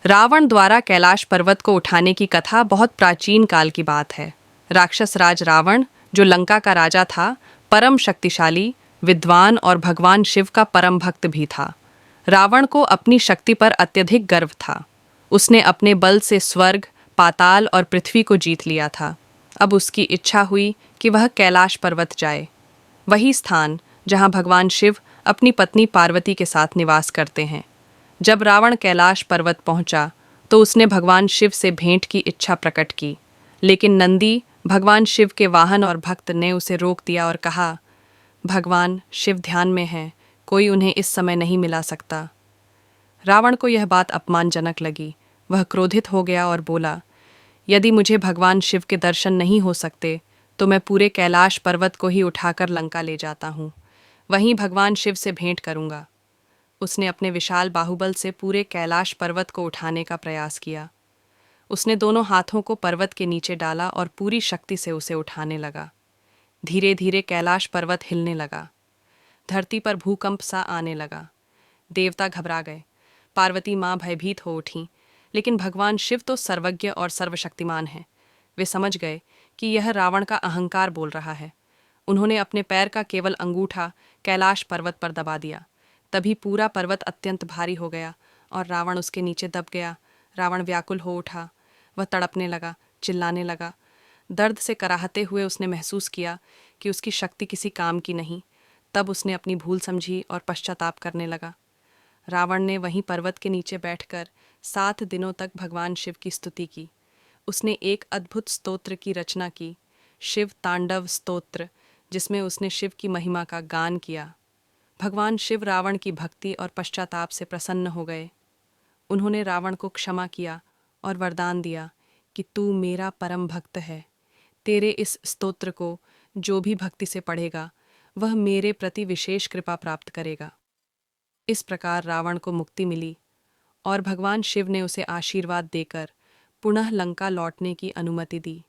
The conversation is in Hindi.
रावण द्वारा कैलाश पर्वत को उठाने की कथा बहुत प्राचीन काल की बात है। राक्षस राज रावण, जो लंका का राजा था, परम शक्तिशाली, विद्वान और भगवान शिव का परम भक्त भी था। रावण को अपनी शक्ति पर अत्यधिक गर्व था। उसने अपने बल से स्वर्ग, पाताल और पृथ्वी को जीत लिया था। अब उसकी इच्छा हुई कि वह कैलाश पर्वत जाए, वही स्थान जहाँ भगवान शिव अपनी पत्नी पार्वती के साथ निवास करते हैं। जब रावण कैलाश पर्वत पहुंचा तो उसने भगवान शिव से भेंट की इच्छा प्रकट की, लेकिन नंदी, भगवान शिव के वाहन और भक्त, ने उसे रोक दिया और कहा, भगवान शिव ध्यान में हैं, कोई उन्हें इस समय नहीं मिला सकता। रावण को यह बात अपमानजनक लगी। वह क्रोधित हो गया और बोला, यदि मुझे भगवान शिव के दर्शन नहीं हो सकते तो मैं पूरे कैलाश पर्वत को ही उठाकर लंका ले जाता हूँ। वहीं भगवान शिव से भेंट करूँगा। उसने अपने विशाल बाहुबल से पूरे कैलाश पर्वत को उठाने का प्रयास किया। उसने दोनों हाथों को पर्वत के नीचे डाला और पूरी शक्ति से उसे उठाने लगा। धीरे धीरे कैलाश पर्वत हिलने लगा। धरती पर भूकंप सा आने लगा। देवता घबरा गए। पार्वती माँ भयभीत हो उठी, लेकिन भगवान शिव तो सर्वज्ञ और सर्वशक्तिमान है। वे समझ गए कि यह रावण का अहंकार बोल रहा है। उन्होंने अपने पैर का केवल अंगूठा कैलाश पर्वत पर दबा दिया। तभी पूरा पर्वत अत्यंत भारी हो गया और रावण उसके नीचे दब गया। रावण व्याकुल हो उठा। वह तड़पने लगा, चिल्लाने लगा। दर्द से कराहते हुए उसने महसूस किया कि उसकी शक्ति किसी काम की नहीं। तब उसने अपनी भूल समझी और पश्चाताप करने लगा। रावण ने वहीं पर्वत के नीचे बैठकर 7 दिनों तक भगवान शिव की स्तुति की। उसने एक अद्भुत स्तोत्र की रचना की, शिव तांडव स्तोत्र, जिसमें उसने शिव की महिमा का गान किया। भगवान शिव रावण की भक्ति और पश्चाताप से प्रसन्न हो गए। उन्होंने रावण को क्षमा किया और वरदान दिया कि तू मेरा परम भक्त है। तेरे इस स्तोत्र को जो भी भक्ति से पढ़ेगा वह मेरे प्रति विशेष कृपा प्राप्त करेगा। इस प्रकार रावण को मुक्ति मिली और भगवान शिव ने उसे आशीर्वाद देकर पुनः लंका लौटने की अनुमति दी।